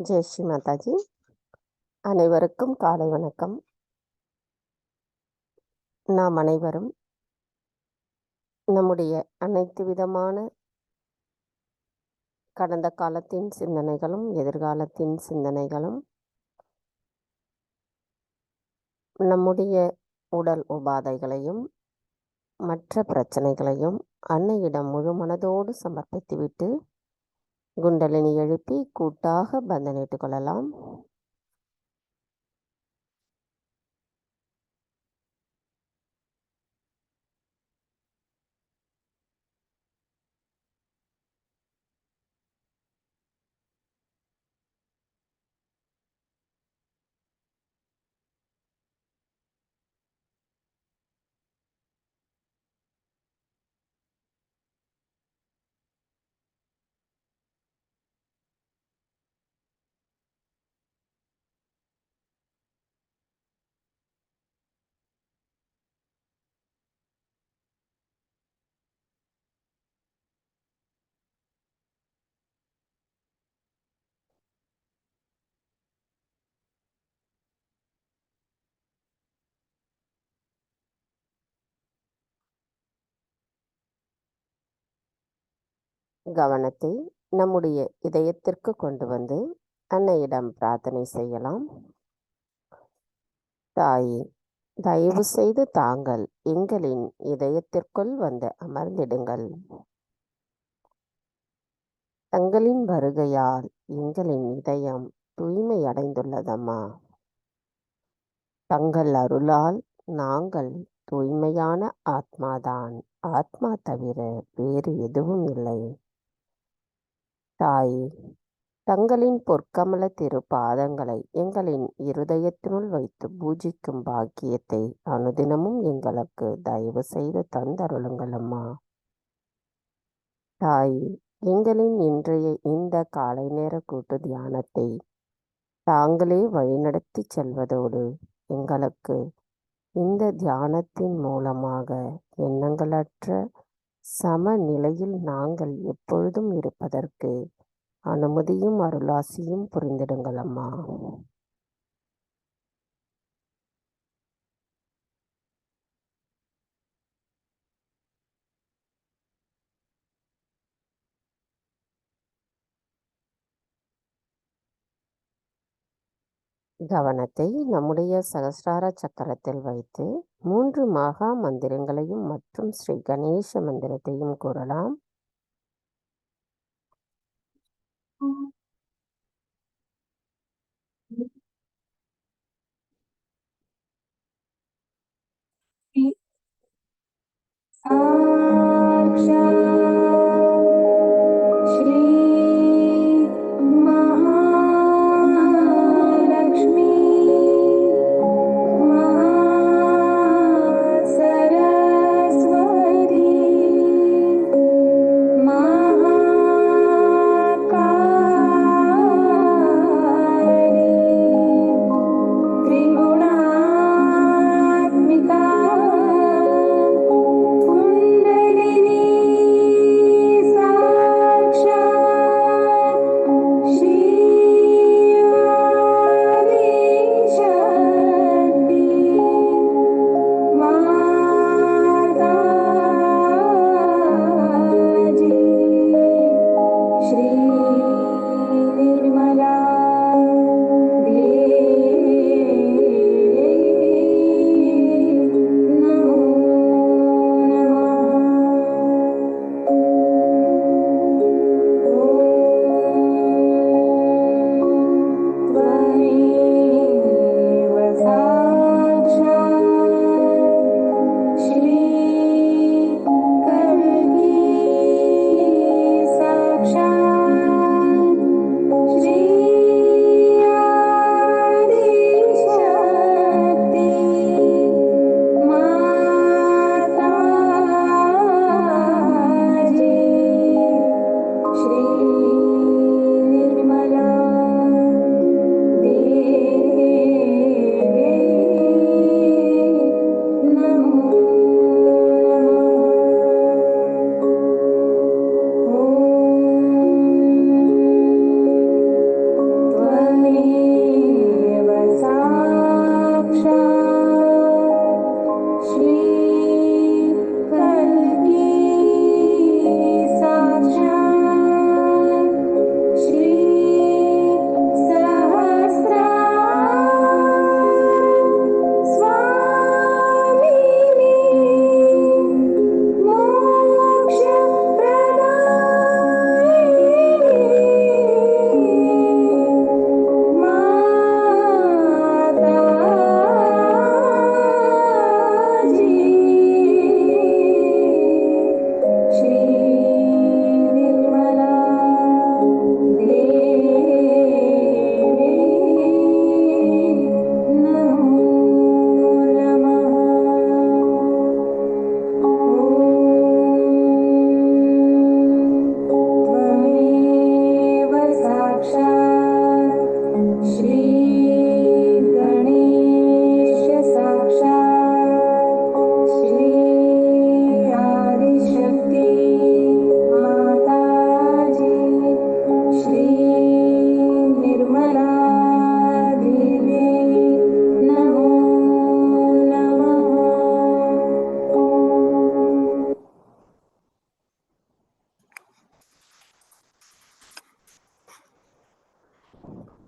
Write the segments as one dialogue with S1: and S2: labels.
S1: ஜெய் ஸ்ரீ மாதாஜி. அனைவருக்கும் காலை வணக்கம். நாம் அனைவரும் நம்முடைய அனைத்து விதமான கடந்த காலத்தின் சிந்தனைகளும் எதிர்காலத்தின் சிந்தனைகளும் நம்முடைய உடல் உபாதைகளையும் மற்ற பிரச்சனைகளையும் அன்னையிடம் முழு மனதோடு சமர்ப்பித்துவிட்டு குண்டலினி எழுப்பி கூட்டாக பந்தனிட்டுக் கொள்ளலாம். கவனத்தை நம்முடைய இதயத்திற்கு கொண்டு வந்து அன்னையிடம் பிரார்த்தனை செய்யலாம். தாயே, தயவு செய்து தாங்கள் எங்களின் இதயத்திற்குள் வந்து அமர்ந்திடுங்கள். தங்களின் வருகையால் எங்களின் இதயம் தூய்மை அடைந்துள்ளதம்மா. தங்கள் அருளால் நாங்கள் தூய்மையான ஆத்மாதான். ஆத்மா தவிர வேறு எதுவும் இல்லை. தாயே, தங்களின் பொற்கமல திருப்பாதங்களை எங்களின் இருதயத்தினுள் வைத்து பூஜிக்கும் பாக்கியத்தை அனுதினமும் எங்களுக்கு தயவு செய்து தந்தருளுங்கள் அம்மா. தாயே, எங்களின் இன்றைய இந்த காலை நேர கூட்டு தியானத்தை தாங்களே வழிநடத்தி செல்வதோடு எங்களுக்கு இந்த தியானத்தின் மூலமாக எண்ணங்களற்ற சமநிலையில் நாங்கள் எப்பொழுதும் இருப்பதற்கு அனுமதியும் அருளாசியும் புரிந்திடுங்கள் அம்மா. கவனத்தை நம்முடைய சகஸ்ரார சக்கரத்தில் வைத்து 3 மகா மந்திரங்களையும் மற்றும் ஸ்ரீ கணேச மந்திரத்தையும் கூறலாம்.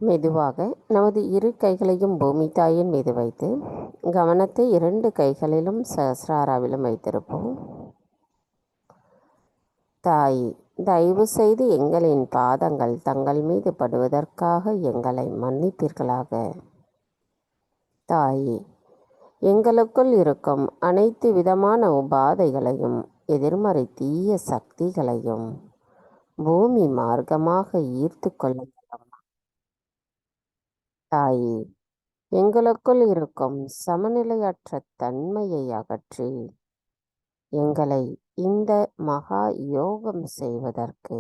S1: மெதுவாக நமது இரு கைகளையும் பூமி தாயின் மீது வைத்து கவனத்தை 2 கைகளிலும் சஹஸ்ராராவிலும் வைத்திருப்போம். தாயே, தயவு செய்து எங்களின் பாதங்கள் தங்கள் மீது படுவதற்காக எங்களை மன்னிப்பீர்களாக. தாயே, எங்களுக்குள் இருக்கும் அனைத்து விதமான உபாதைகளையும் எதிர்மறை தீய சக்திகளையும் பூமி மார்க்கமாக ஈர்த்து கொள்ளும். தாயே, எங்களுக்குள் இருக்கும் சமநிலையற்ற தன்மையை அகற்றி எங்களை இந்த மகா யோகம் செய்வதற்கு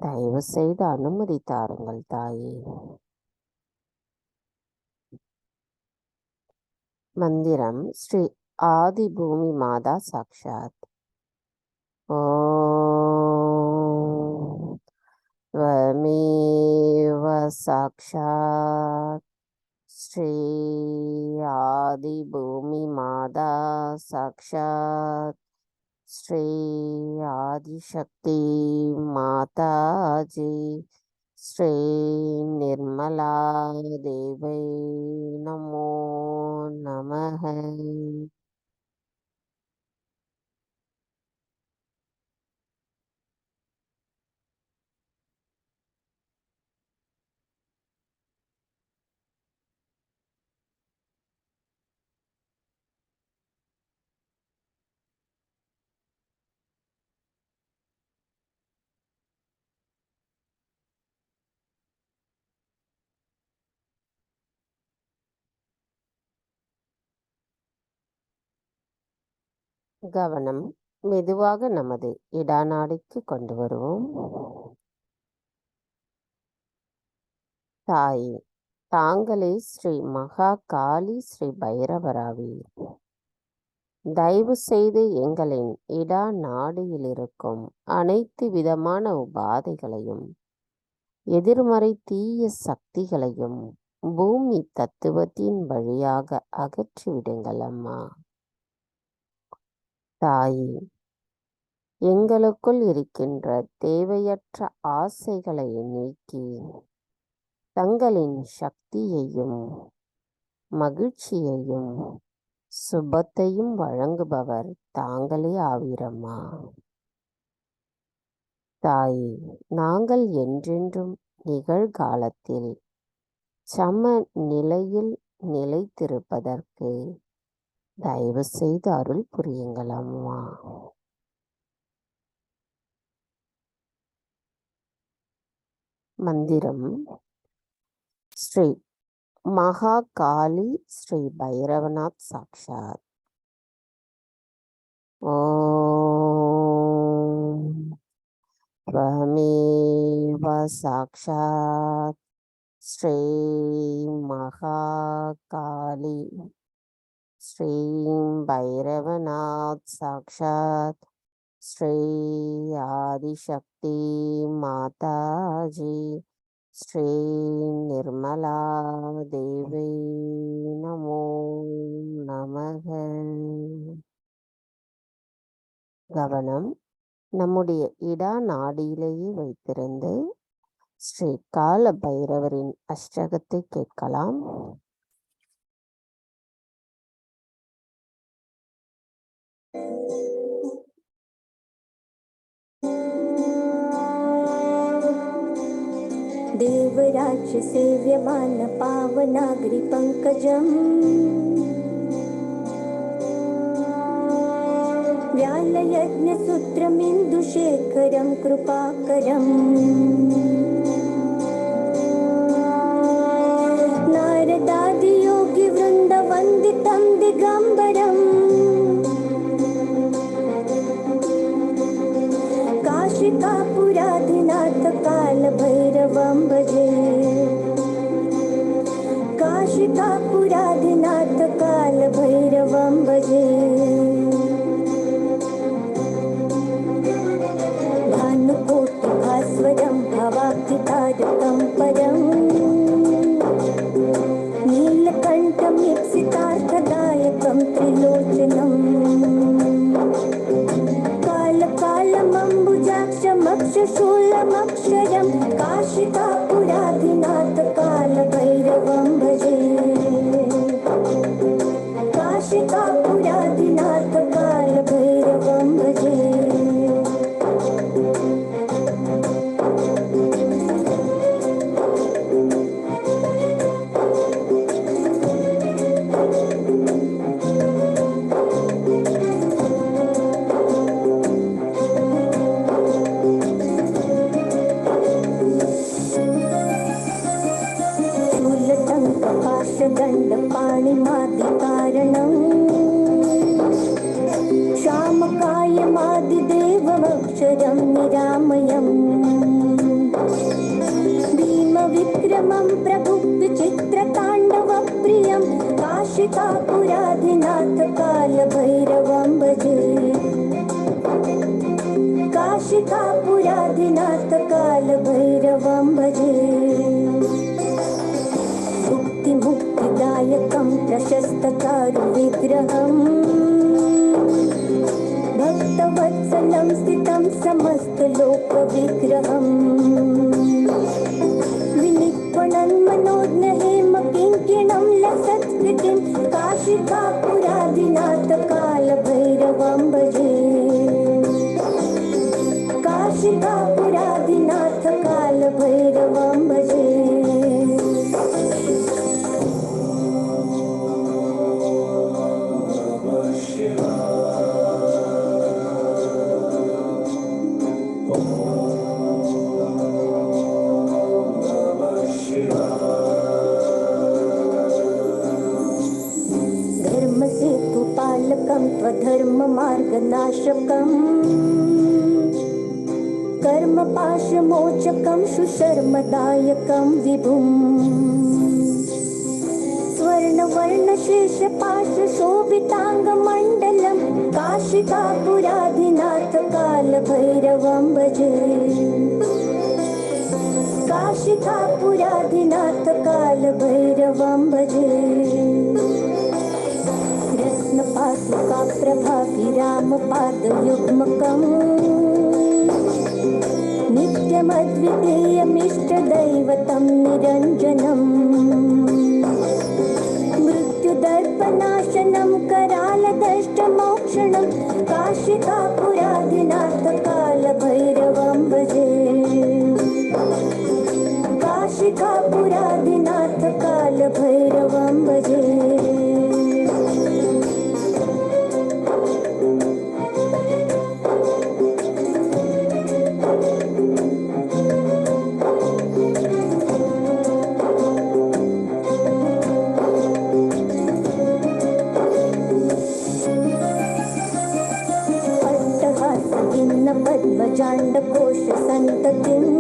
S1: தயவு செய்து அனுமதி தாருங்கள். தாயே, மந்திரம் ஸ்ரீ ஆதி பூமி மாதா சாக்ஷாத். ஓம் त्वमेव साक्षात् श्री आदिभूमि माता साक्षात् श्री आदिशक्ति माताजी श्री निर्मला देवी नमो नमः. கவனம் மெதுவாக நமது இடாநாடிக்கு கொண்டு வருவோம். தாயே, தாங்களே ஸ்ரீ மகா காளி ஸ்ரீ பைரவராவீர். தயவு செய்து எங்களின் இடா நாடியில் இருக்கும் அனைத்து விதமான உபாதைகளையும் எதிர்மறை தீய சக்திகளையும் பூமி தத்துவத்தின் வழியாக அகற்றிவிடுங்கள் அம்மா. தாயே, எங்களுக்குள் இருக்கின்ற தேவையற்ற ஆசைகளை நீக்கி தங்களின் சக்தியையும் மகிழ்ச்சியையும் சுபத்தையும் வழங்குபவர் தாங்களே ஆவீரம்மா. தாயே, நாங்கள் என்றென்றும் நிகழ்காலத்தில் சம நிலையில் நிலைத்திருப்பதற்கு தயவு செய்து அருள் புரியுங்கள் அம்மா. மந்திரம் ஸ்ரீ மகா காளி ஸ்ரீ பைரவநாத் சாக்ஷாத். ஓம் त्वमेव साक्षात् श्री மகா காளி ஸ்ரீ பைரவநாத் சாக்ஷாத் ஸ்ரீ ஆதிசக்தி மாதாஜி ஸ்ரீ நிர்மலா தேவி நமோ நமக. கவனம் நம்முடைய இடா நாடியிலேயே வைத்திருந்து ஸ்ரீ கால பைரவரின் அஷ்டகத்தை கேட்கலாம்.
S2: देवराज्य सेव्यमान पावनाग्रि पंकजम् व्यालयज्ञसूत्रमिन्दुशेखरं कृपाकरम् नारदादियोगिवृन्दवन्दितं दिगम्बरम् काशिकापुराधिनाथ कालभैरवं भजे. काशिकापुराधिनाथ कालभैरवं भजे. भानुकोटिभास्वरं भवाब्धितारकं परम् नीलकण्ठं यक्षितार्थदायकं त्रिलोचनम् कालकालमम्बुजाक्षमक्षशूलमक्षरं काशिकापुराधिनाथ काशिकापुरादिनाथ कालभैरवं भजे। दण्डपाणिमादिकारणम् श्यामकायमादिदेवमक्षरं निरामयम् भीमविक्रमं प्रभुविचित्रताण्डवप्रियं काशिकापुराधिनाथ कालभैरवं भजे। काशिकापुराधिनाथ कालभैरवं भजे। मुक्तिदायकं प्रशस्तचारुविग्रहम् भक्तवत्सलं स्थितं समस्तलोकविग्रहम् विनिक्वणन् मनोज्ञहेमकिङ्किणं लसत्कृतिं काशिकापुरादिनाथ कालभैरवं भजे। काशिकापुरादिनाथ कालभैरवं भजे। धर्मसेतुपालकं त्वधर्ममार्गनाशकम् कर्मपाशमोचकं सुशर्मदायकं विभुम् स्वर्णवर्णशेषपाशशोभिताङ्गमण्डलं काशिकापुरादिनाथ कालभैरवं भजे। काशिकापुरादिनाथ कालभैरवं भजे। रत्नपादुकाप्रभाभिरामपादयुग्मकम् नित्यमद्वितीयमिष्टदैवतं निरञ्जनम् मृत्युदर्पनाशनं करालदष्टमोक्षणं काशिकापुरादिनाथ कालभैरवं भजे। काशिकापुरादिनाथ कालभैरवं भजे। पद्मजाण्डकोशसन्ततिम्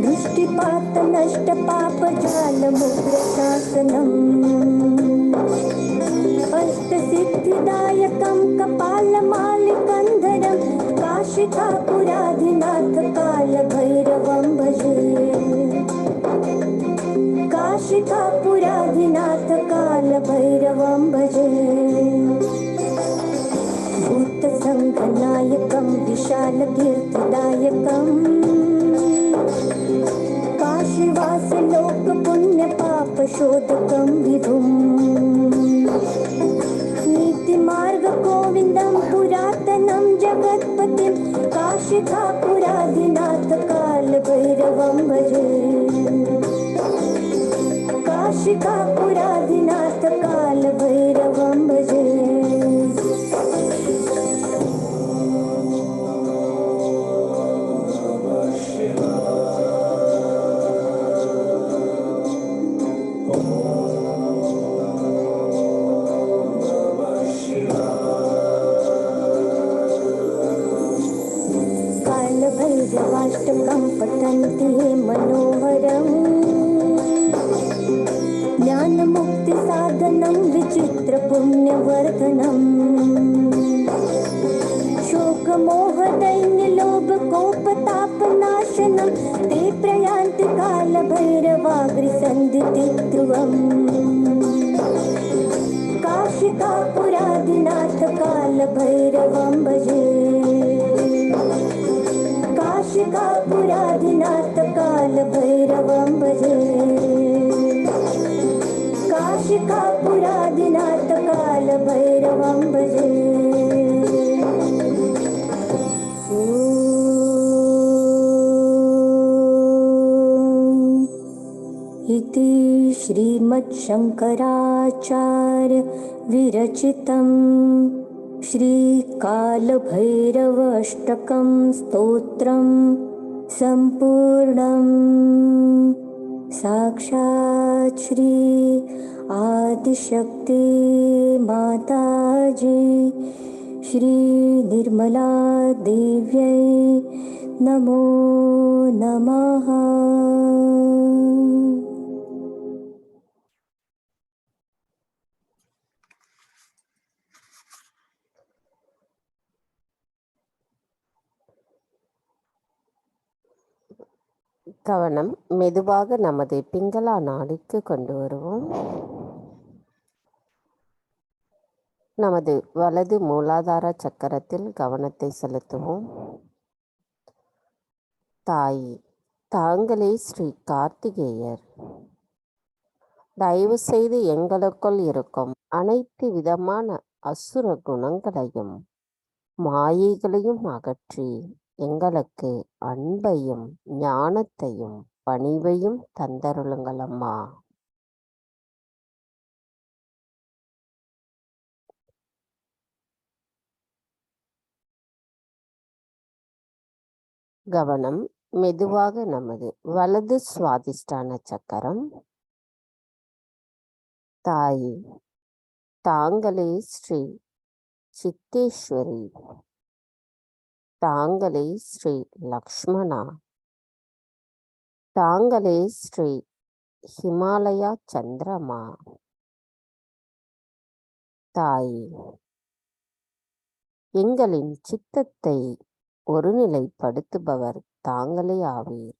S2: दृष्टिपातनष्टपापजालमुग्रशासनम् अष्टसिद्धिदायकं कपालमालिकन्धरं काशिकापुरादिनाथ कालभैरवं भजे। काशिकापुरादिनाथ कालभैरवं भजे। भूतसङ्घनायकं विशालकीर्तिदायकं काशीवासलोकपुण्यपापशोधकं विभुम् नीतिमार्गगोविन्दं पुरातनं जगत्पतिं काशिकापुरादिनाथ कालभैरवं भजे। काशिकापुरादिनाथ कालभैरवं भजे। कालभैरवाष्टकं पठन्ति हे मनोहरम् ज्ञानमुक्तिसाधनं विचित्रपुण्यवर्धनम् शोकमोहदैन्यलोभकोपतापनाशनं ते प्रयान्ति कालभैरवाग्रिसन्धिति ध्रुवम् काशिकापुरादिनाथ कालभैरवं भजे। काशिकापुरादिनाथ कालभैरवं भजे। नाशिकापुरादिनाथ कालभैरवं भजे इति श्रीमच्छङ्कराचार्य विरचितं श्रीकालभैरवाष्टकं स्तोत्रं सम्पूर्णम् साक्षात् श्री आदिशक्ति माताजी श्री निर्मला देव्यै नमो नमः.
S1: கவனம் மெதுவாக நமது பிங்களா நாடிக்கு கொண்டு வருவோம். நமது வலது மூலாதார சக்கரத்தில் கவனத்தை செலுத்துவோம். தாய், தாங்களே ஸ்ரீ கார்த்திகேயர். தயவு செய்து எங்களுக்குள் இருக்கும் அனைத்து விதமான அசுர குணங்களையும் மாயைகளையும் அகற்றி எங்களுக்கு அன்பையும் ஞானத்தையும் பணிவையும் தந்தருளுங்கள் அம்மா. கவனம் மெதுவாக நமது வலது சுவாதிஷ்டான சக்கரம். தாய், தாங்களே ஸ்ரீ சித்தேஸ்வரி. தாங்களே ஸ்ரீ லக்ஷ்மணா. தாங்களே ஸ்ரீ ஹிமாலயா சந்திரமா. தாய், எங்களின் சித்தத்தை ஒருநிலைப்படுத்துபவர் தாங்களே ஆவீர்.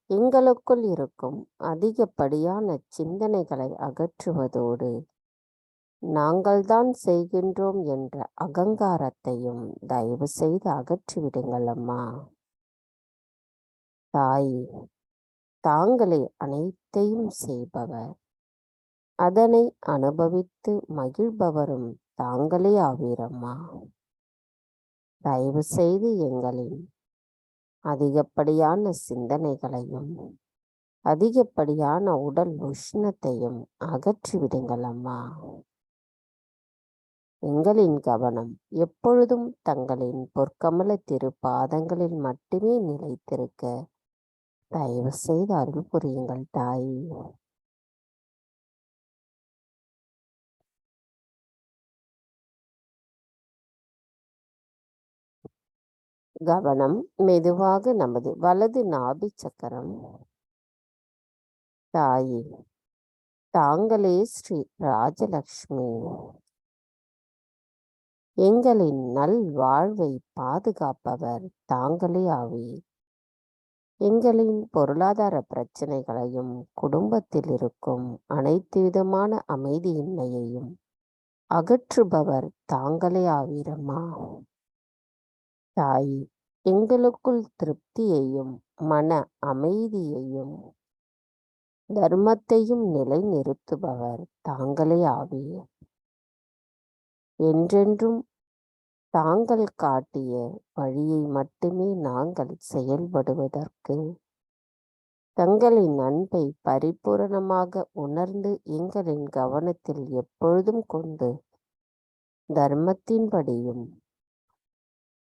S1: எங்களுக்குள் இருக்கும் அதிகப்படியான சிந்தனைகளை அகற்றுவதோடு நாங்கள்தான் செய்கின்றோம் என்ற அகங்காரத்தையும் தயவு செய்து அகற்றிவிடுங்கள் அம்மா. தாய், தாங்களே அனைத்தையும் செய்பவர், அதனை அனுபவித்து மகிழ்பவரும் தாங்களே ஆவீரம்மா. தயவு செய்து எங்களின் அதிகப்படியான சிந்தனைகளையும் அதிகப்படியான உடல் உஷ்ணத்தையும் அகற்றிவிடுங்கள் அம்மா. எங்களின் கவனம் எப்பொழுதும் தங்களின் பொற்கமல திருப்பாதங்களில் மட்டுமே நிலைத்திருக்க தயவு செய்து அருள் புரியுங்கள் தாய். கவனம் மெதுவாக நமது வலது நாபி சக்கரம். தாயே, தாங்களே ஸ்ரீ ராஜலக்ஷ்மி. எங்களின் நல் வாழ்வை பாதுகாப்பவர் தாங்களே ஆவீர். எங்களின் பொருளாதார பிரச்சனைகளையும் குடும்பத்தில் இருக்கும் அனைத்து விதமான அமைதியின்மையையும் அகற்றுபவர் தாங்களே ஆவீரம்மா. தாய், எங்களுக்குள் திருப்தியையும் மன அமைதியையும் தர்மத்தையும் நிலைநிறுத்துபவர் தாங்களே ஆவீர். என்றென்றும் தாங்கள் காட்டிய வழியை மட்டுமே நாங்கள் செயல்படுவதற்கு தங்களின் அன்பை பரிபூரணமாக உணர்ந்து எங்களின் கவனத்தில் எப்பொழுதும் கொண்டு தர்மத்தின்படியும்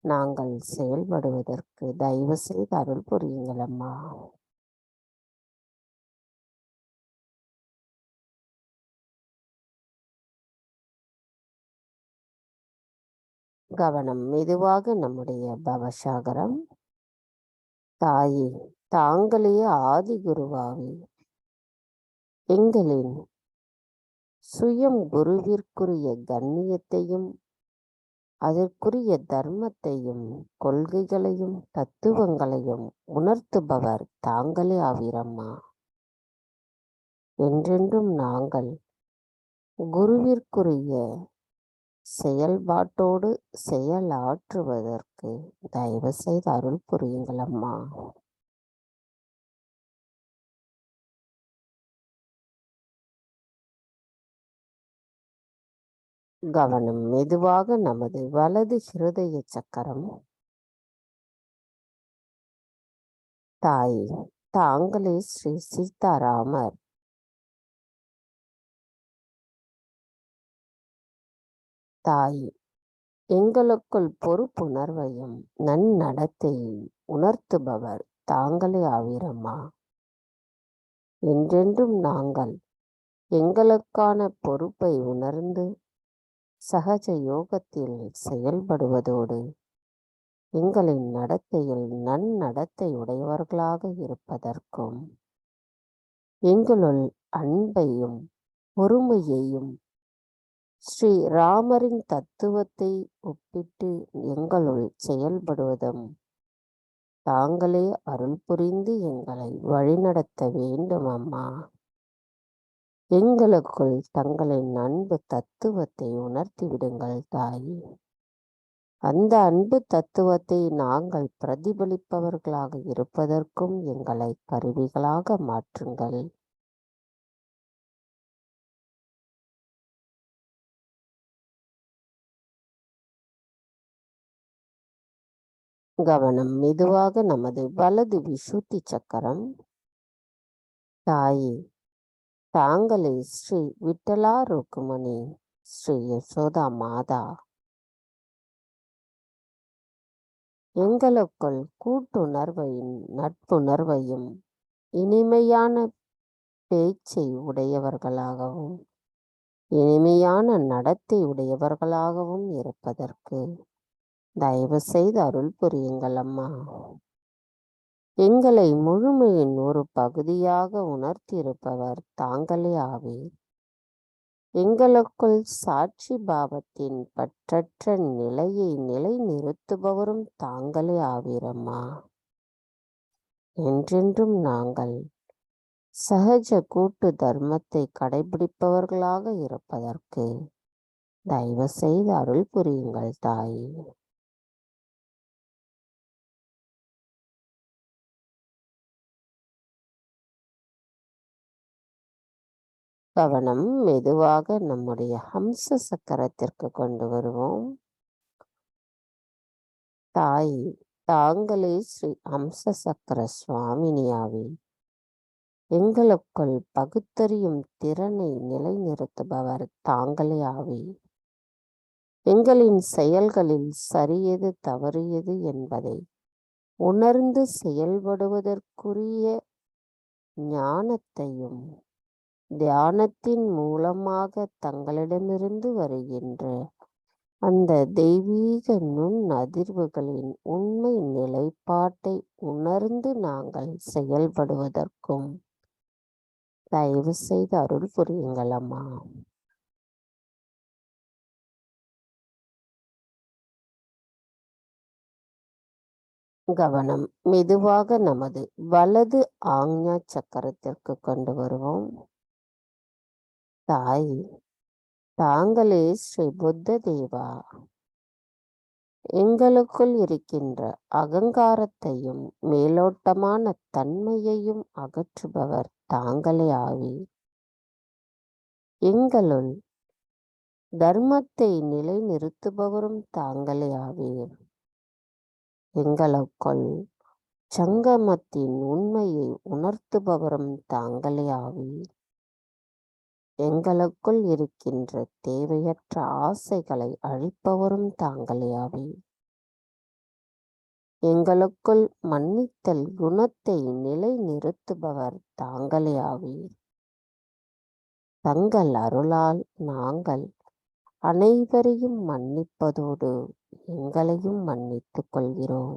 S1: நாங்கள் செயல்படுவதற்கு தயவு செய்து அருள் புரியுங்கள் அம்மா. கவனம் மெதுவாக நம்முடைய பவசாகரம். தாயே, தாங்களே ஆதி குருவாவே. எங்களின் சுயம் குருவிற்குரிய கண்ணியத்தையும் அதற்குரிய தர்மத்தையும் கொள்கைகளையும் தத்துவங்களையும் உணர்த்துபவர் தாங்களே ஆவீரம்மா. என்றென்றும் நாங்கள் குருவிற்குரிய செயல்பாட்டோடு செயலாற்றுவதற்கு தயவு செய்து அருள் புரியுங்கள் அம்மா. கவனம் மெதுவாக நமது வலது ஹிருதய சக்கரம். தாய், தாங்களே ஸ்ரீ சீதாராமர். தாய், எங்களுக்குள் பொறுப்புணர்வையும் நன்னடத்தையை உணர்த்துபவர் தாங்களே ஆவீரம்மா. என்றென்றும் நாங்கள் எங்களுக்கான பொறுப்பை உணர்ந்து சகஜ யோகத்தில் செயல்படுவதோடு எங்களின் நடத்தையில் நன்னடத்தை உடையவர்களாக இருப்பதற்கும் எங்களுள் அன்பையும் பொறுமையையும் ஸ்ரீ ராமரின் தத்துவத்தை ஒப்பிட்டு எங்களுள் செயல்படுவதும் தாங்களே அருள் புரிந்து எங்களை வழிநடத்த வேண்டும் அம்மா. எங்களுக்குள் தங்களின் அன்பு தத்துவத்தை உணர்த்தி விடுங்கள் தாயே. அந்த அன்பு தத்துவத்தை நாங்கள் பிரதிபலிப்பவர்களாக இருப்பதற்கும் எங்களை கருவிகளாக மாற்றுங்கள். கவனம் மெதுவாக நமது வலது விசுத்தி சக்கரம். தாயே, தாங்களே ஸ்ரீ விட்டலா ருக்குமணி ஸ்ரீ யசோதா மாதா. எங்களுக்குள் கூட்டுணர்வையும் நட்புணர்வையும் இனிமையான பேச்சை உடையவர்களாகவும் இனிமையான நடத்தை உடையவர்களாகவும் இருப்பதற்கு தயவு செய்து அருள் புரியுங்கள் அம்மா. எங்களை முழுமையின் ஒரு பகுதியாக உணர்த்தியிருப்பவர் தாங்களே ஆவீர். எங்களுக்குள் சாட்சி பாவத்தின் பற்றற்ற நிலையை நிலைநிறுத்துபவரும் தாங்களே ஆவீரம்மா. என்றென்றும் நாங்கள் சஹஜ கூட்டு தர்மத்தை கடைபிடிப்பவர்களாக இருப்பதற்கு தயவு செய்து அருள் புரியுங்கள் தாயே. கவனம் மெதுவாக நம்முடைய ஹம்ச சக்கரத்திற்கு கொண்டு வருவோம். தாய், தாங்களே ஸ்ரீ ஹம்ச சக்கர சுவாமினியாவே. எங்களுக்குள் பகுத்தறியும் திறனை நிலைநிறுத்துபவர் தாங்களே ஆவே. எங்களின் செயல்களில் சரியது தவறு எது என்பதை உணர்ந்து செயல்படுவதற்குரிய ஞானத்தையும் தியானத்தின் மூலமாக தங்களிடமிருந்து வருகின்ற அந்த தெய்வீக நுண் அதிர்வுகளின் உண்மை நிலைப்பாட்டை உணர்ந்து நாங்கள் செயல்படுவதற்கும் தயவு செய்து அருள் புரியுங்கள் அம்மா. கவனம் மெதுவாக நமது வலது ஆக்ஞா சக்கரத்திற்கு கொண்டு வருவோம். தாய், தாங்களே ஸ்ரீ புத்த தேவா. எங்களுக்குள் இருக்கின்ற அகங்காரத்தையும் மேலோட்டமான தன்மையையும் அகற்றுபவர் தாங்களே ஆவீர். எங்களுள் தர்மத்தை நிலைநிறுத்துபவரும் தாங்களே ஆவீர். எங்களுக்குள் சங்கமத்தின் உண்மையை உணர்த்துபவரும் தாங்களே ஆவீர். எங்களுக்குள் இருக்கின்ற தேவையற்ற ஆசைகளை அழிப்பவரும் தாங்களே ஆவீர். எங்களுக்குள் மன்னித்தல் குணத்தை நிலைநிறுத்துபவர் தாங்களே ஆவீர். தங்கள் அருளால் நாங்கள் அனைவரையும் மன்னிப்பதோடு எங்களையும் மன்னித்துக் கொள்கிறோம்.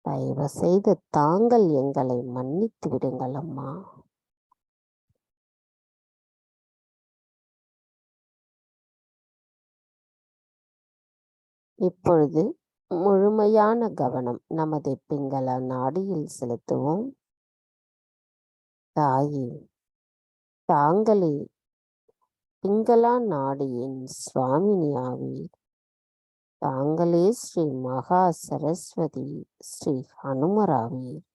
S1: தயவு செய்து தாங்கள் எங்களை மன்னித்து விடுங்கள் அம்மா. இப்பொழுது முழுமையான கவனம் நமது பிங்கள நாடியில் செலுத்துவோம். தாயே, தாங்களே பிங்களா நாடியின் சுவாமினியாவீர். தாங்களே ஸ்ரீ மகா சரஸ்வதி ஸ்ரீ ஹனுமராவீர்.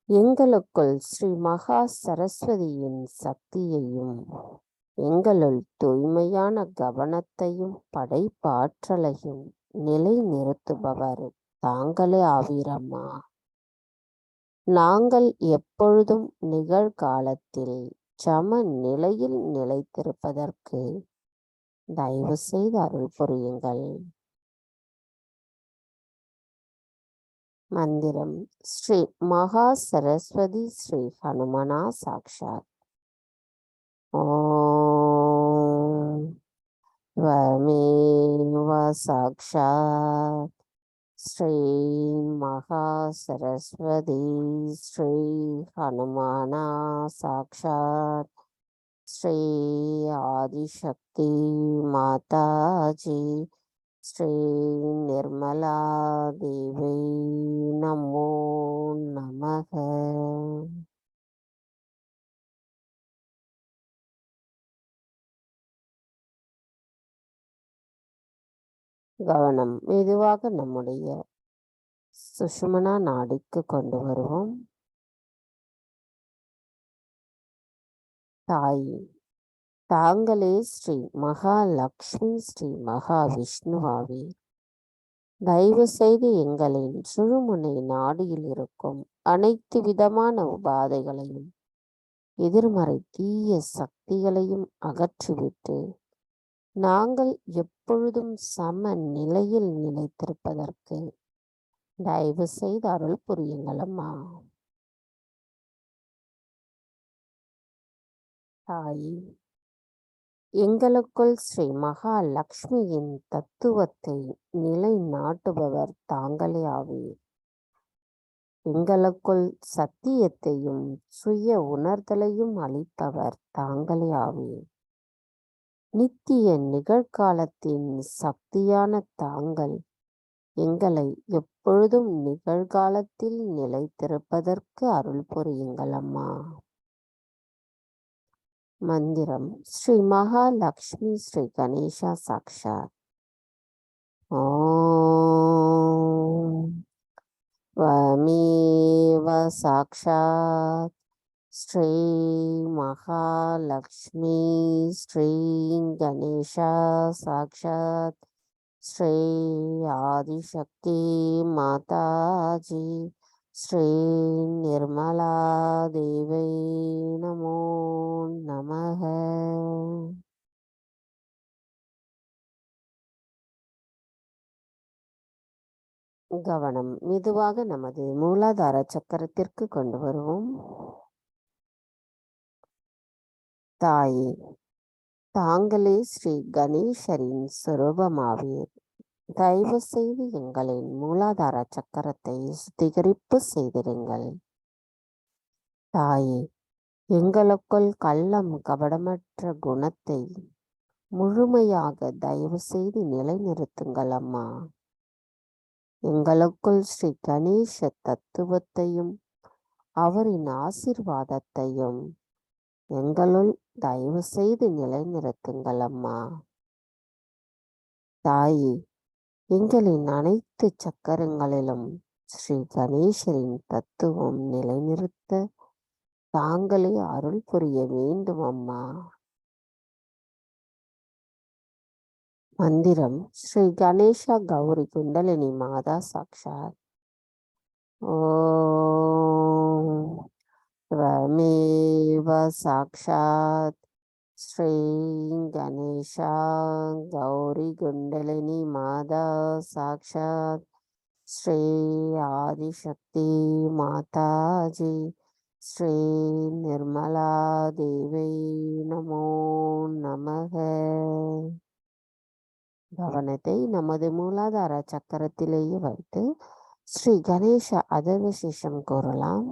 S1: எங்களுக்குள் ஸ்ரீ மகா சரஸ்வதியின் சக்தியையும் எங்களுள் தூய்மையான கவனத்தையும் படைப்பாற்றலையும் நிலை நிறுத்துபவர் தாங்களே ஆவீரம்மா. நாங்கள் எப்பொழுதும் நிகழ்காலத்தில் சம நிலையில் நிலைத்திருப்பதற்கு தயவு செய்து அருள் புரியுங்கள். மந்திரம் ஸ்ரீ மகா சரஸ்வதி ஸ்ரீ ஹனுமனா சாக்ஷாத். ஓம் வமேவ சாக்ஷாத் ஸ்ரீ மகா சரஸ்வதி ஸ்ரீ ஹனுமானா சாக்ஷாத் ஸ்ரீ ஆதிசக்தி மாதாஜி ஸ்ரீ நிர்மலா தேவி நமோ நமக. கவனம் மெதுவாக நம்முடைய சுஷுமனா நாடிக்கு கொண்டு வருவோம். தாய், தாங்களே ஸ்ரீ மகாலட்சுமி ஸ்ரீ மகாவிஷ்ணுவாவே. தயவு செய்து எங்களின் சுழுமுனை நாடியில் இருக்கும் அனைத்து விதமான உபாதைகளையும் எதிர்மறை தீய சக்திகளையும் அகற்றிவிட்டு நாங்கள் எப்பொழுதும் சம நிலையில் நிலைத்திருப்பதற்கு தயவு செய்து அருள் புரியுங்களம்மா. தாய், எங்களுக்குள் ஸ்ரீ மகாலட்சுமியின் தத்துவத்தை நிலைநாட்டுபவர் தாங்களே ஆவீர். எங்களுக்குள் சத்தியத்தையும் சுய உணர்தலையும் அளிப்பவர் தாங்களே ஆவீர். நித்திய நிகழ்காலத்தின் சக்தியான தாங்கள் எங்களை எப்பொழுதும் நிகழ்காலத்தில் நிலைத்திருப்பதற்கு அருள் புரியுங்கள் அம்மா. மந்திரம் ஸ்ரீ மகாலட்சுமி ஸ்ரீ கணேசா சாக்ஷாத். ஓம் வமேவ சாக்ஷாத் ஸ்ரீ மகாலட்சுமி ஸ்ரீ கணேசா சாக்ஷாத் ஸ்ரீ ஆதிசக்தி மாதாஜி ஸ்ரீ நிர்மலா தேவி நமோ நமக. கவனம் மெதுவாக நமது மூலாதார சக்கரத்திற்கு கொண்டு வருவோம். தாயே, தாங்களே ஸ்ரீ கணேசரின் சொரூபமாவீர். தயவு செய்து எங்களின் மூலாதார சக்கரத்தை சுத்திகரிப்பு செய்திருங்கள். தாயே, எங்களுக்குள் கள்ளம் கபடமற்ற குணத்தை முழுமையாக தயவு செய்து நிலைநிறுத்துங்கள் அம்மா. எங்களுக்குள் ஸ்ரீ கணேச தத்துவத்தையும் அவரின் ஆசீர்வாதத்தையும் எங்களுள் தயவு செய்து நிலைநிறுத்துங்கள் அம்மா. தாயே, எங்களின் அனைத்து சக்கரங்களிலும் ஸ்ரீ கணேசரின் தத்துவம் நிலைநிறுத்த தாங்களே அருள் புரிய வேண்டும் அம்மா. மந்திரம் ஸ்ரீ கணேசா கௌரி குண்டலினி மாதா சாக்ஷாத். ஓம் வமேவ சாக்ஷாத் ஸ்ரீ கணேசா கௌரி குண்டலினி மாதா சாக்ஷாத் ஸ்ரீ ஆதிசக்தி மாதாஜி ஸ்ரீ நிர்மலா தேவி நமோ நமக. கவனத்தை நமது மூலாதார சக்கரத்திலேயே வைத்து ஸ்ரீ கணேச அதர்வசேஷம் கூறலாம்.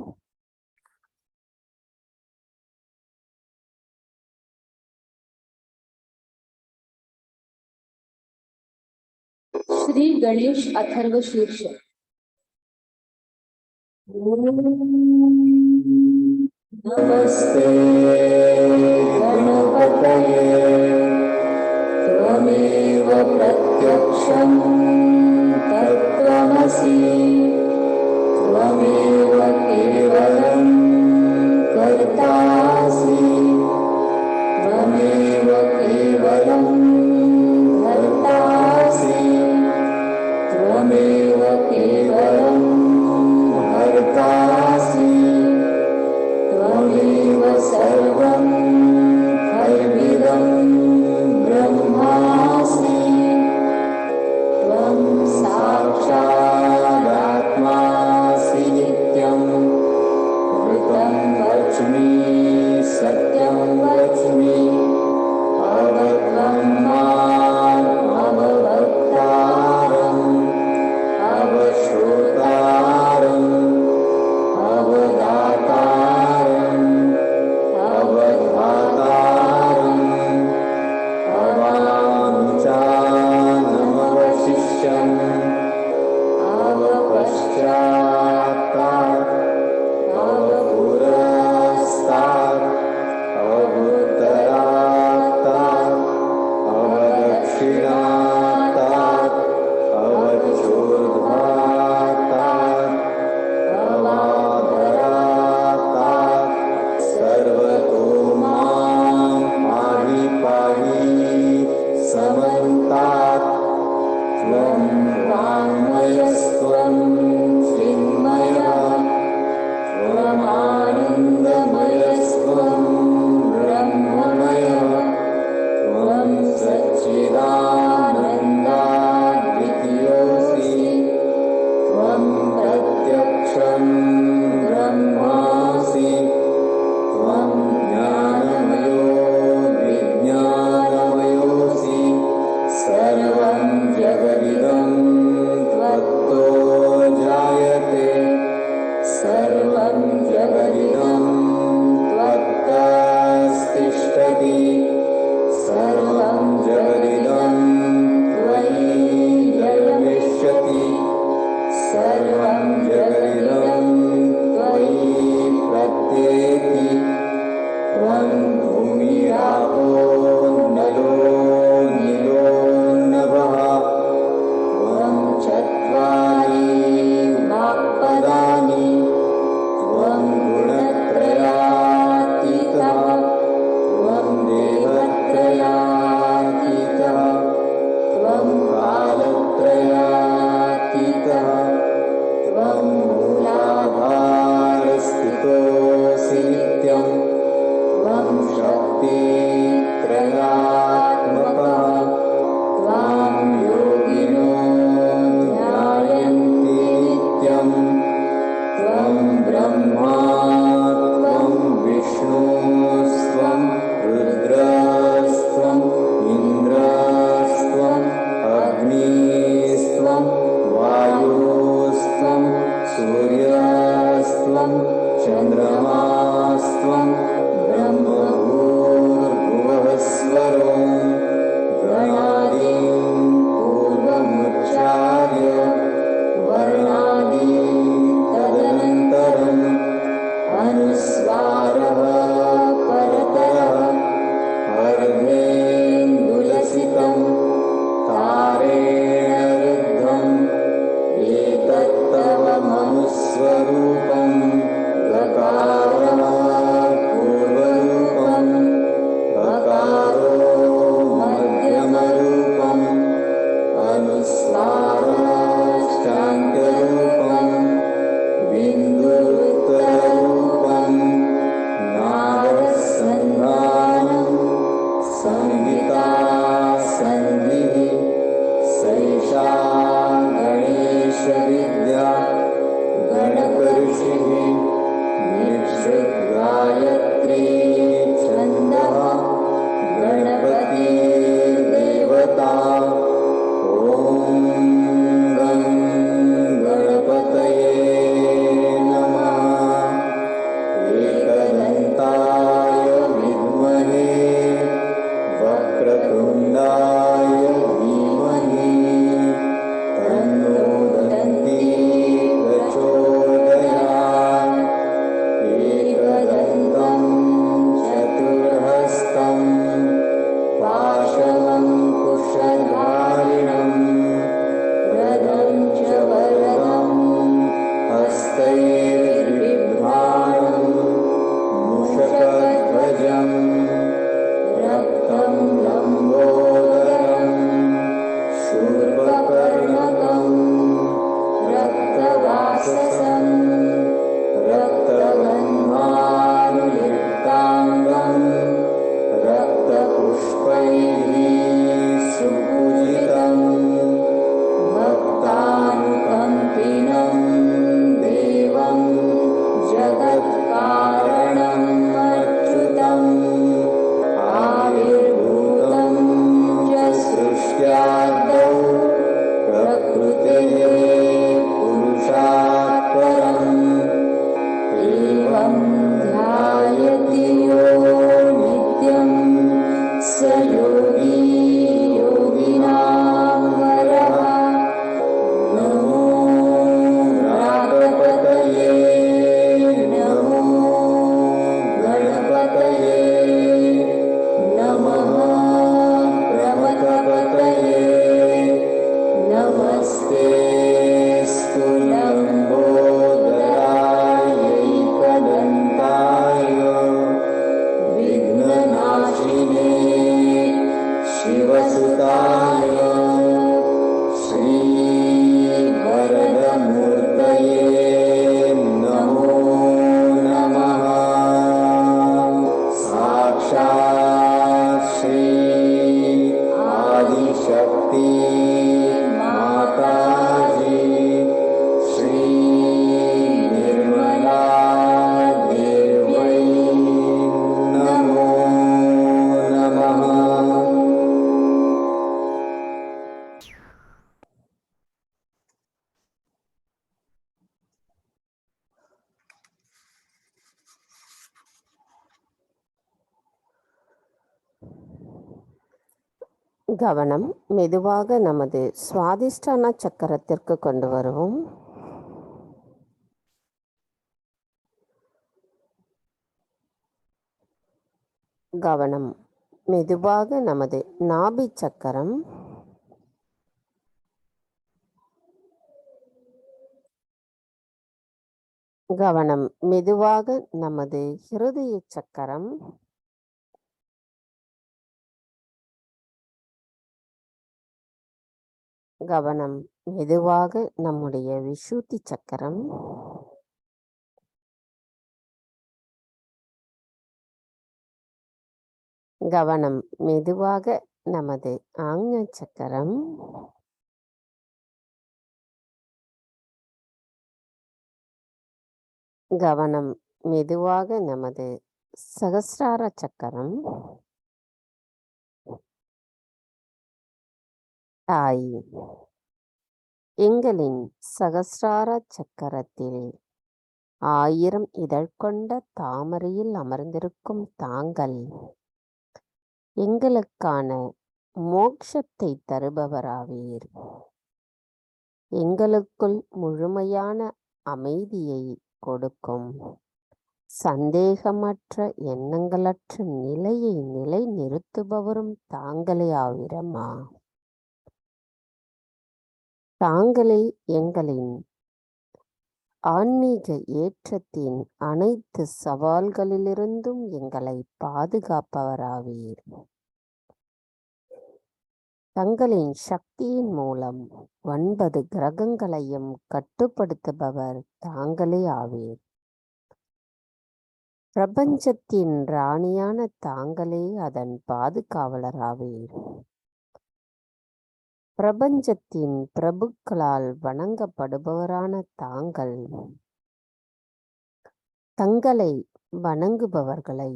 S2: श्री गणेश अथर्व शीर्ष. नमस्ते गणपतये त्वमेव प्रत्यक्षं तत्त्वमसि त्वमेव केवलं कर्तासि त्वमेव नीरावो नलो नीलो नभः त्वं चत्वारि वाक्पदानि त्वं गुणत्रयातीतः त्वं देवत्रयातीतः त्वं कालत्रयातीतः त्वं मूलाधारस्थितोऽसि नित्यं त्वं शक्तित्रयात्मकः त्वां योगिनो ध्यायन्ति नित्यं त्वं ब्रह्मा त्वं विष्णुस्त्वं रुद्रस्त्वम् इन्द्रस्त्वम् अग्निस्त्वं वायुस्त्वं सूर्यस्त्वं चन्द्रमास्त्वं ब्रह्मभूर्भुवस्वरो गणादिं पूर्वमुच्चार्य वर्णादिं तदनन्तरम् अनुस्वारः परतरः अर्धेन्दुलसितं तारेण रुद्धम् एतत्तव मनुस्वरूपं गकारः पूर्वरूपं गकारो मध्यमरूपम् अनुस्वारश्चान्त्यरूपं बिन्दुरुत्तररूपं नादसन्धानं संहिता सन्धिः सैषा गणेशविद्या गणकऋषिः निःसृद्गायत्री छन्दः गणपतिर्देवता ॐ गं गणपतये नमः एकदन्ताय विद्महे वक्रतुण्डाय धीमहि तन्नो दन्ती प्रचोदयात् एकदन्तं चतुर्हस्तं पाशमङ्कुशधारिणं रदं च वरदं हस्तैर्बिभ्राणं मूषकध्वजं रक्तं लम्बोदरं शूर्पकर्णकं रक्तवाससं रक्तगन्धानुलिप्ताङ्गं रक्तपुष्पैः सुपूजितं भक्तानुकम्पिनं देवं जगत्कारणम् अच्युतम् आविर्भूतं च सृष्ट्यादौ प्रकृतेः पुरुषात् परम् एवं ध्यायति यो नित्यं स योगी योगिनां वरः नमो रागपतये नमो गणपतये नमः प्रमथपतये नमस्ते स्तुलम्बोदरायैकदन्ताय विघ्ननाशिने शिवसुताय श्रीवरदमूर्तये नमो नमः साक्षात् श्री आदिशक्ति माताजी श्री निर्मला देव्यै नमो नमः।
S1: கவனம் மெதுவாக நமது சுவாதிஷ்டான சக்கரத்திற்கு கொண்டு வருவோம். கவனம். மெதுவாக நமது நாபி சக்கரம் கவனம். மெதுவாக நமது ஹிருதய சக்கரம் கவனம். மெதுவாக நம்முடைய விசுத்தி சக்கரம் கவனம். மெதுவாக நமது ஆக்ஞா சக்கரம் கவனம். மெதுவாக நமது சகஸ்ரார சக்கரம் தாய். எங்களின் சகஸ்ரார சக்கரத்தில் 1000 இதழ் கொண்ட தாமரையில் அமர்ந்திருக்கும் தாங்கள் எங்களுக்கான மோட்சத்தை தருபவராவீர். எங்களுக்குள் முழுமையான அமைதியை கொடுக்கும் சந்தேகமற்ற எண்ணங்களற்ற நிலையை நிலை நிறுத்துபவரும் தாங்களே ஆவீரம்மா. தாங்களே எங்களின் ஆன்மீக ஏற்றத்தின் அனைத்து சவால்களிலிருந்தும் எங்களை பாதுகாப்பவராவீர். தங்களின் சக்தியின் மூலம் 9 கிரகங்களையும் கட்டுப்படுத்துபவர் தாங்களே ஆவீர். பிரபஞ்சத்தின் ராணியான தாங்களே அதன் பாதுகாவலராவீர். பிரபஞ்சத்தின் பிரபுக்களால் வணங்கப்படுபவரான தாங்கள் தங்களை வணங்குபவர்களை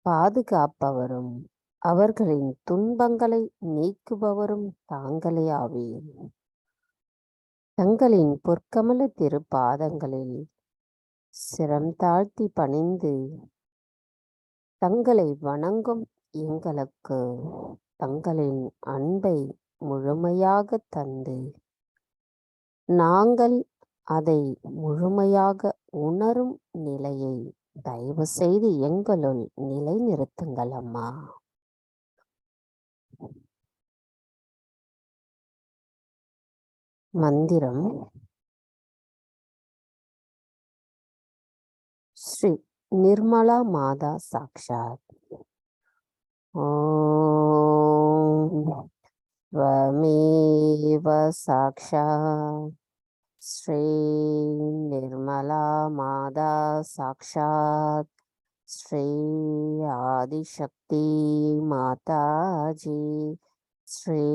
S1: பாதுகாப்பவரும் அவர்களின் துன்பங்களை நீக்குபவரும் தாங்களே ஆவீர். தங்களின் பொற்கமல திருப்பாதங்களில் சிரம் தாழ்த்தி பணிந்து தங்களை வணங்கும் எங்களுக்கு தங்களின் அன்பை முழுமையாக தந்து நாங்கள் அதை முழுமையாக உணரும் நிலையை தயவு செய்து எங்களுள் நிலை நிறுத்துங்கள் அம்மா. மந்திரம். ஸ்ரீ நிர்மலா மாதா சாக்ஷாத். ஓம் त्वमेव साक्षात् श्री निर्मला माता साक्षात् श्री आदिशक्ति माताजी श्री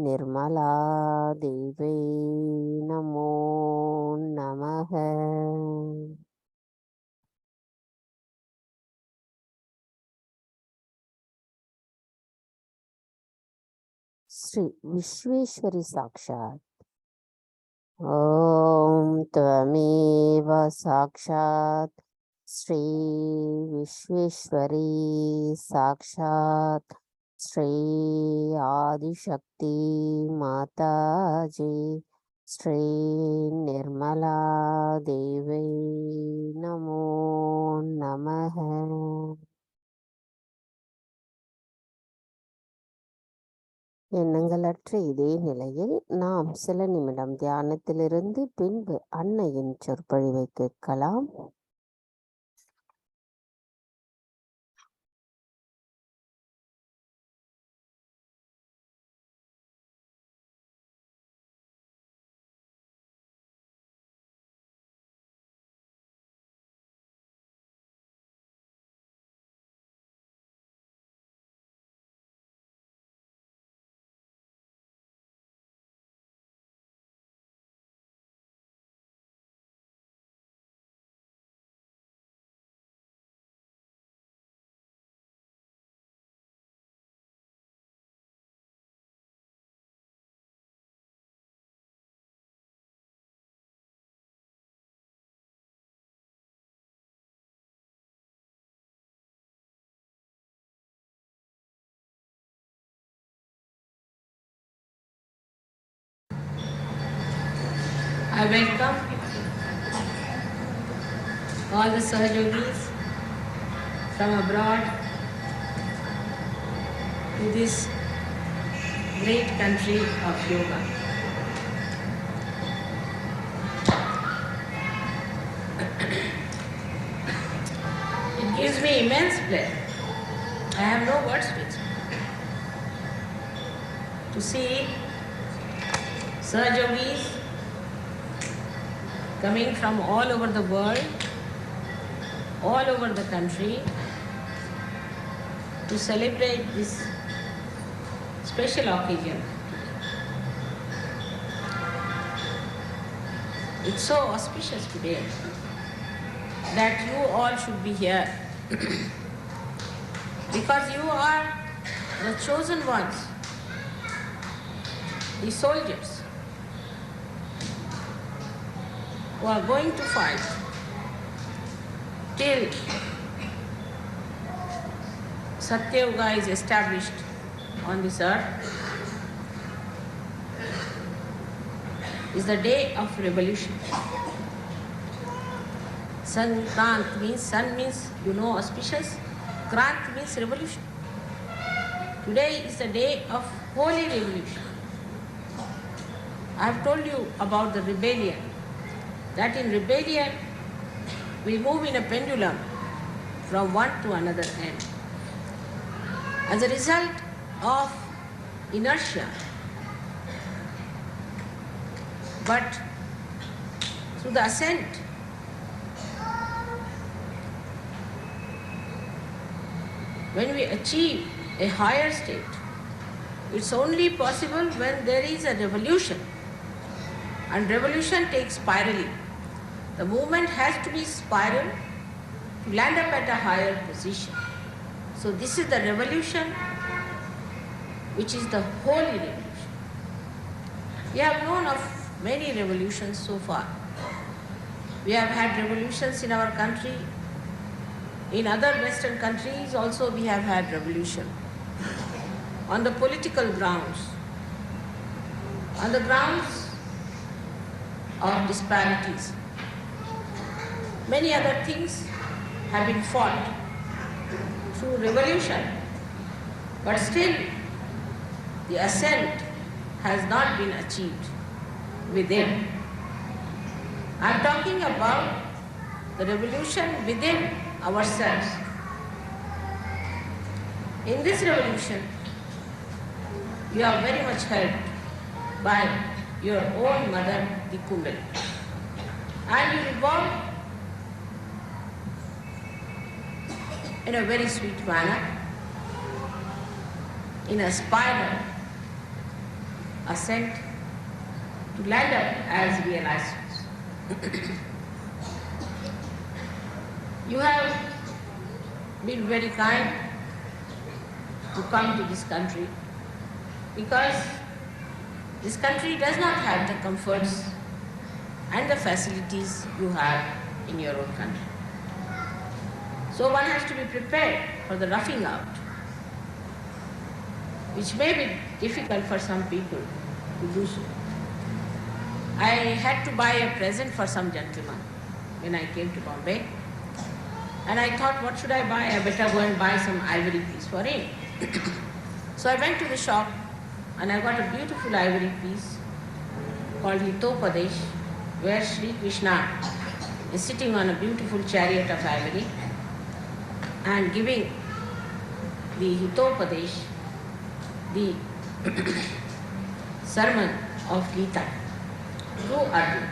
S1: निर्मला देवी नमो नमः. श्री विश्वेश्वरी साक्षात्. ओम त्वमेव साक्षात् श्री विश्वेश्वरी साक्षात् श्री आदिशक्ति माताजी श्री निर्मला देवी नमो नमः. எண்ணங்களற்ற இதே நிலையில் நாம் சில நிமிடம் தியானத்திலிருந்து பின்பு அன்னையின் சொற்பொழிவை கேட்கலாம்.
S3: I welcome all the Sahajyogis from abroad to this great country of yoga. It gives me immense pleasure. I have no words to express. To see Sahajyogis coming from all over the world, all over the country, to celebrate this special occasion. It's so auspicious today that you all should be here because you are the chosen ones, the soldiers who are going to fight till Satyuga is established on this earth. Is the day of revolution. Sankrant means, sun means, auspicious. Krant means revolution. Today is the day of holy revolution. I have told you about the rebellion. That in rebellion, we move in a pendulum from one to another end. As a result of inertia, but through the ascent, when we achieve a higher state, it's only possible when there is a revolution. And revolution takes spirally. The movement has to be spiral to land up at a higher position. So this is the revolution, which is the holy revolution. We have known of many revolutions so far. We have had revolutions in our country. In other Western countries also we have had revolution. On the political grounds, on the grounds of disparities. Many other things have been fought through revolution, but still the ascent has not been achieved within. I am talking about the revolution within ourselves. In this revolution, you are very much helped by your own mother, the Kundali. And you revolve in a very sweet manner, in a spiral ascent to land up as realized. You have been very kind to come to this country because this country does not have the comforts and the facilities you have in your own country. So one has to be prepared for the roughing out, which may be difficult for some people to do so. I had to buy a present for some gentleman when I came to Bombay, and I thought, what should I buy? I better go and buy some ivory piece for him. So I went to the shop and I got a beautiful ivory piece called Hitopadesh, where Sri Krishna is sitting on a beautiful chariot of ivory and giving the Hitopadesh, the sermon of Gita to Arjuna.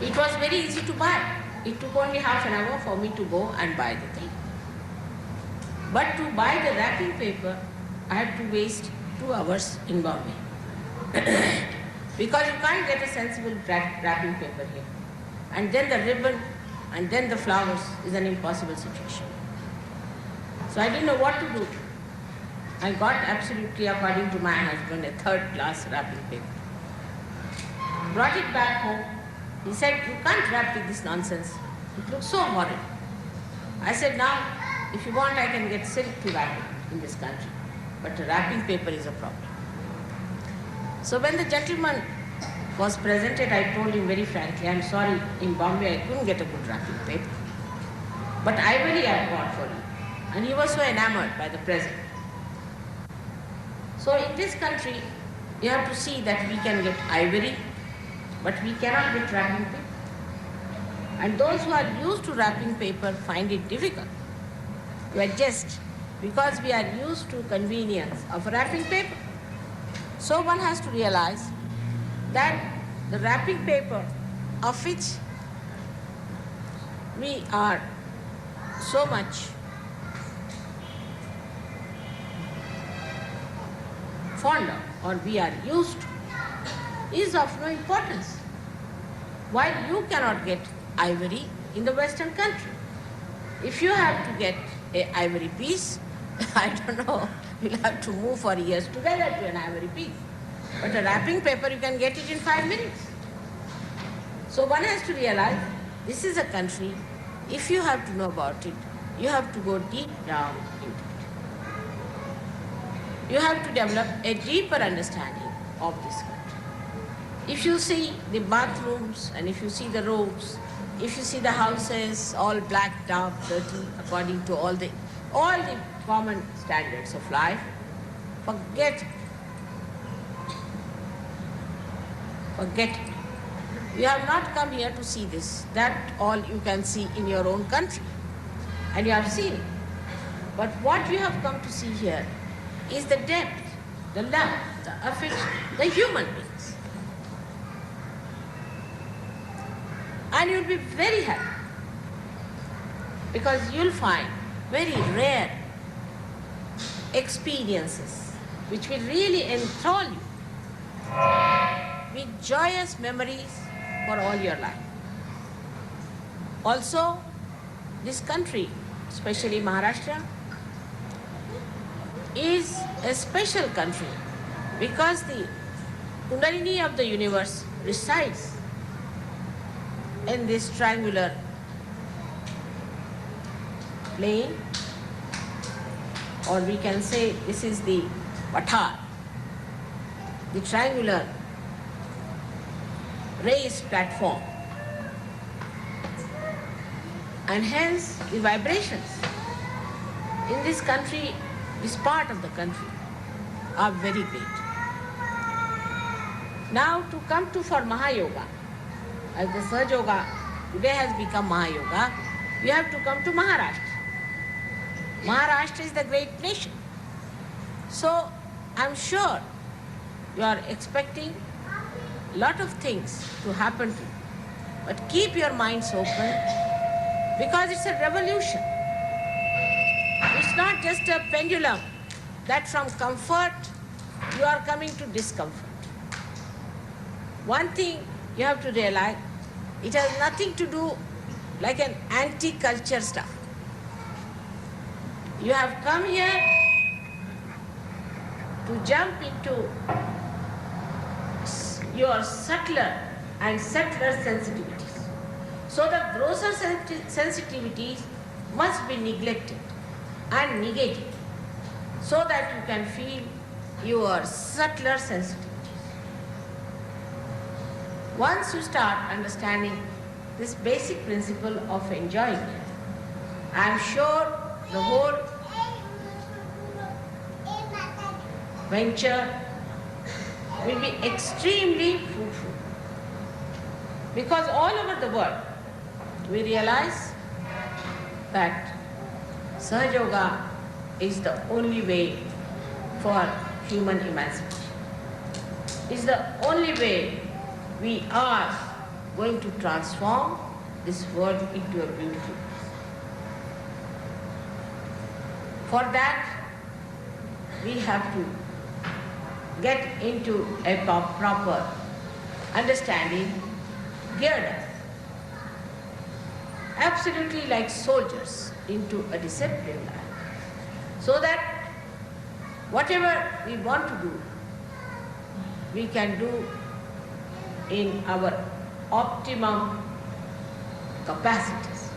S3: It was very easy to buy. It took only half an hour for me to go and buy the thing. But to buy the wrapping paper, I had to waste 2 hours in Bombay. Because you can't get a sensible wrapping paper here. And then the ribbon and then the flowers is an impossible situation. So I didn't know what to do. I got absolutely, according to my husband, a 3rd-class wrapping paper. Brought it back home. He said, you can't wrap with this nonsense. It looks so horrid. I said, now, if you want, I can get silk to wrap it in this country. But the wrapping paper is a problem. So when the gentleman was presented, I told him very frankly, I'm sorry, in Bombay I couldn't get a good wrapping paper. But ivory I bought for you. And he was so enamored by the present. So in this country, you have to see that we can get ivory, but we cannot get wrapping paper. And those who are used to wrapping paper find it difficult to adjust because we are used to convenience of wrapping paper. So one has to realize that the wrapping paper of which we are so much fond of or we are used to is of no importance. While you cannot get ivory in the Western country. If you have to get an ivory piece, I don't know, you'll have to move for years together to an ivory piece. But a wrapping paper, you can get it in 5 minutes. So one has to realize this is a country, if you have to know about it, you have to go deep down into it. You have to develop a deeper understanding of this country. If you see the bathrooms and if you see the roads, if you see the houses all blacked out, dirty, according to all the common standards of life, forget it. Forget it. You have not come here to see this. That all you can see in your own country. And you have seen it. But what you have come to see here is the depth, the love, the affection, the human beings. And you'll be very happy because you'll find very rare experiences which will really enthrall you with joyous memories for all your life. Also, this country, especially Maharashtra, is a special country because the Kundalini of the universe resides in this triangular plane, or we can say this is the Vatar, the triangular raised platform, and hence the vibrations in this country, this part of the country, are very great. Now to come to for Mahayoga, as the Sahaj today has become Mahayoga, you have to come to Maharashtra. Maharashtra is the great nation. So I'm sure you are expecting a lot of things to happen to you. But keep your minds open because it's a revolution. It's not just a pendulum that from comfort you are coming to discomfort. One thing you have to realize, it has nothing to do like an anti-culture stuff. You have come here to jump into your subtler and subtler sensitivities. So the grosser sensitivities must be neglected and negated so that you can feel your subtler sensitivities. Once you start understanding this basic principle of enjoying, I am sure the whole venture will be extremely fruitful. Because all over the world, we realize that Sahaj Yoga is the only way for human emancipation. It's the only way we are going to transform this world into a beautiful place. For that, we have to get into a proper understanding, geared up, absolutely like soldiers into a disciplined life, so that whatever we want to do, we can do in our optimum capacities.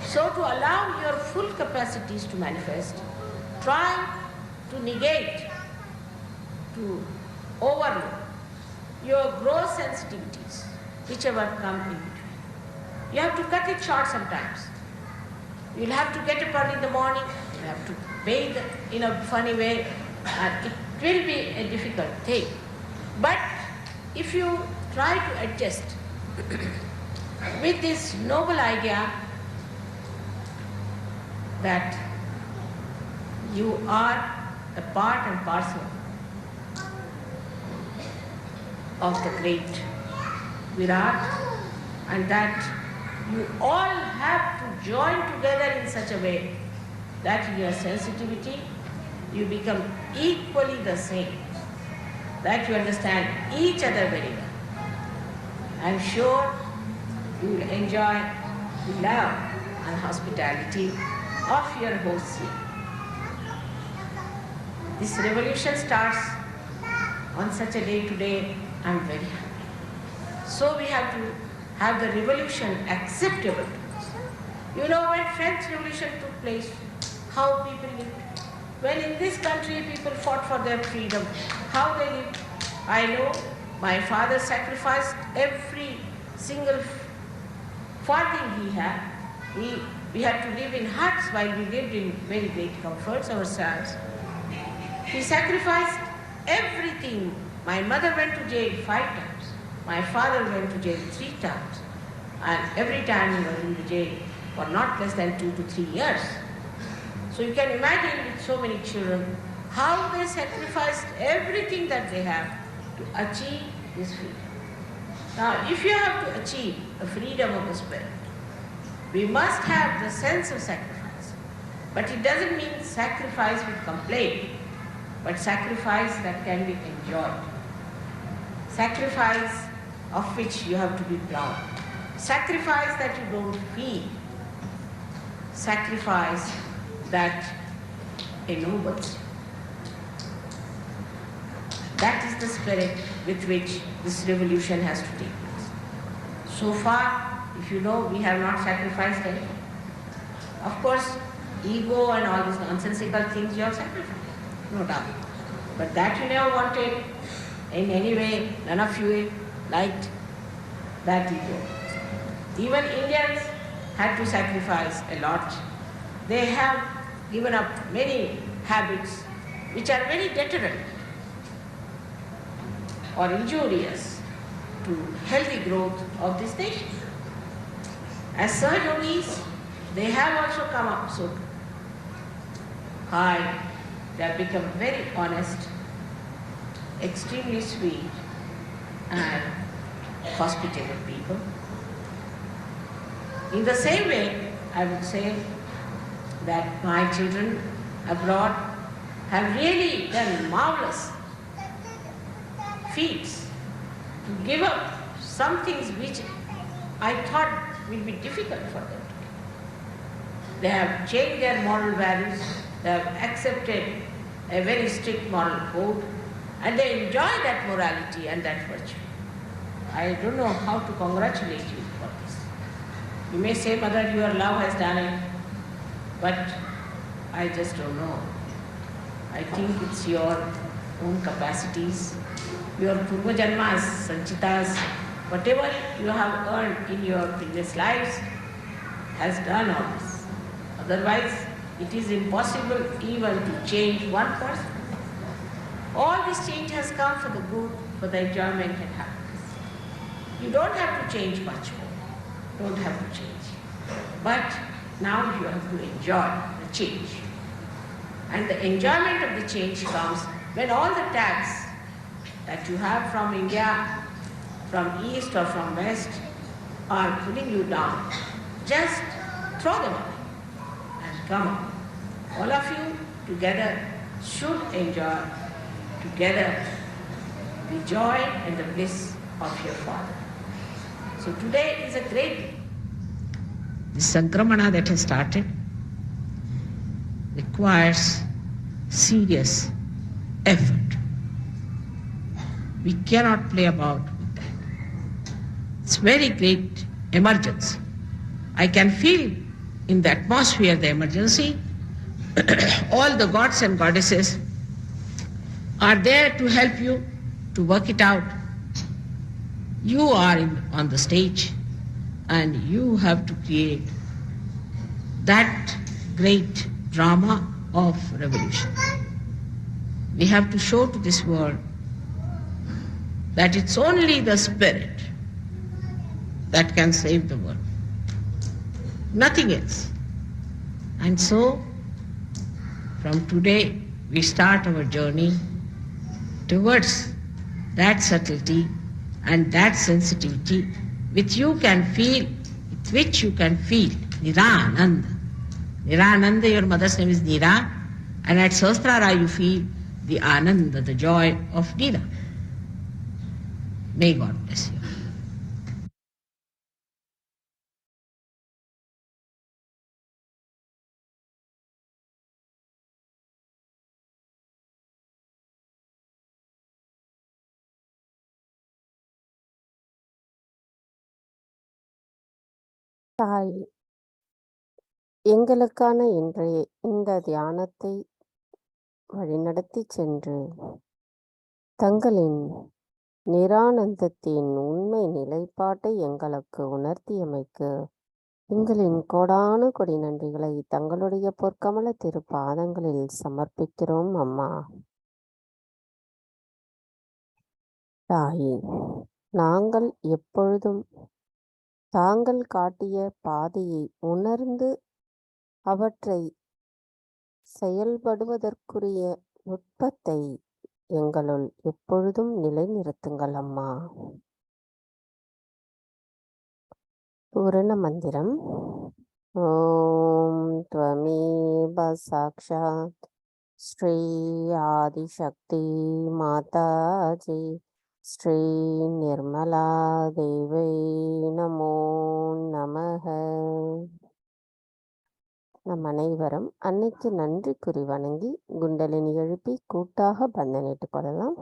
S3: So to allow your full capacities to manifest, try to negate, to overlook your gross sensitivities, whichever come in between. You have to cut it short sometimes. You'll have to get up early in the morning, you'll have to bathe in a funny way, and it will be a difficult thing. But if you try to adjust with this noble idea that you are a part and parcel of the great Virat, and that you all have to join together in such a way that in your sensitivity you become equally the same, that you understand each other very well. I'm sure you will enjoy the love and hospitality of your hosts here. This revolution starts on such a day today. I'm very happy. So we have to have the revolution acceptable to us. You know, when French Revolution took place, how people lived. When in this country people fought for their freedom, how they lived. I know my father sacrificed every single farthing he had. We had to live in huts while we lived in very great comforts ourselves. He sacrificed everything. My mother went to jail 5 times. My father went to jail 3 times. And every time he was in the jail for not less than 2 to 3 years. So you can imagine with so many children how they sacrificed everything that they have to achieve this freedom. Now, if you have to achieve a freedom of the spirit, we must have the sense of sacrifice. But it doesn't mean sacrifice with complaint, but sacrifice that can be enjoyed. Sacrifice of which you have to be proud. Sacrifice that you don't feel. Sacrifice that ennobles you. That is the spirit with which this revolution has to take place. So far, if you know, we have not sacrificed anything. Of course, ego and all these nonsensical things you have sacrificed, no doubt. But that you never wanted in any way, none of you liked that ego. Even Indians had to sacrifice a lot. They have given up many habits which are very deterrent or injurious to healthy growth of this nation. As Sahajyogis, they have also come up so high. They have become very honest, extremely sweet and hospitable people. In the same way, I would say that my children abroad have really done marvelous feats to give up some things which I thought will be difficult for them to do. They have changed their moral values, they have accepted a very strict moral code, and they enjoy that morality and that virtue. I don't know how to congratulate you for this. You may say, Mother, your love has done it, but I just don't know. I think it's your own capacities, your purva janmas, sanchitas, whatever you have earned in your previous lives has done all this. Otherwise, it is impossible even to change one person. All this change has come for the good, for the enjoyment and happiness. You don't have to change much more. Don't have to change. But now you have to enjoy the change. And the enjoyment of the change comes when all the tags that you have from India, from east or from west, are pulling you down. Just throw them away and come on. All of you together should enjoy together the joy and the bliss of your Father. So today is a great day. The Sankramana that has started requires serious effort. We cannot play about with that. It's very great emergency. I can feel in the atmosphere the emergency. All the gods and goddesses are there to help you to work it out. You are on the stage and you have to create that great drama of revolution. We have to show to this world that it's only the spirit that can save the world, nothing else. And so, from today, we start our journey towards that subtlety and that sensitivity with which you can feel Nirananda. Nirananda, your mother's name is Nira, and at Sahasrara you feel the Ananda, the joy of Nira. May God bless you.
S1: தாய், எங்களுக்கான இன்றைய இந்த தியானத்தை வழிநடத்தி சென்று தங்களின் நிரானந்தத்தின் உண்மை நிலைப்பாட்டை எங்களுக்கு உணர்த்தியமைக்கு எங்களின் கோடானு கொடி நன்றிகளை தங்களுடைய பொற்கமல திருப்பாதங்களில் சமர்ப்பிக்கிறோம் அம்மா. தாயே, நாங்கள் எப்பொழுதும் தாங்கள் காட்டிய பாதையை உணர்ந்து அவற்றை செயல்படுவதற்குரிய நுட்பத்தை எங்களுள் எப்பொழுதும் நிலைநிறுத்துங்கள் அம்மா. பூரண மந்திரம். ஓம் த்வமேவ சாக்ஷாத் ஸ்ரீ ஆதிசக்தி மாதாஜி ஸ்ரீ நிர்மலா தேவை நமோ நமக. நம் அனைவரும் அன்னைக்கு நன்றி கூறி வணங்கி குண்டலினி எழுப்பி கூட்டாக பந்தனிட்டுக் கொள்ளலாம்.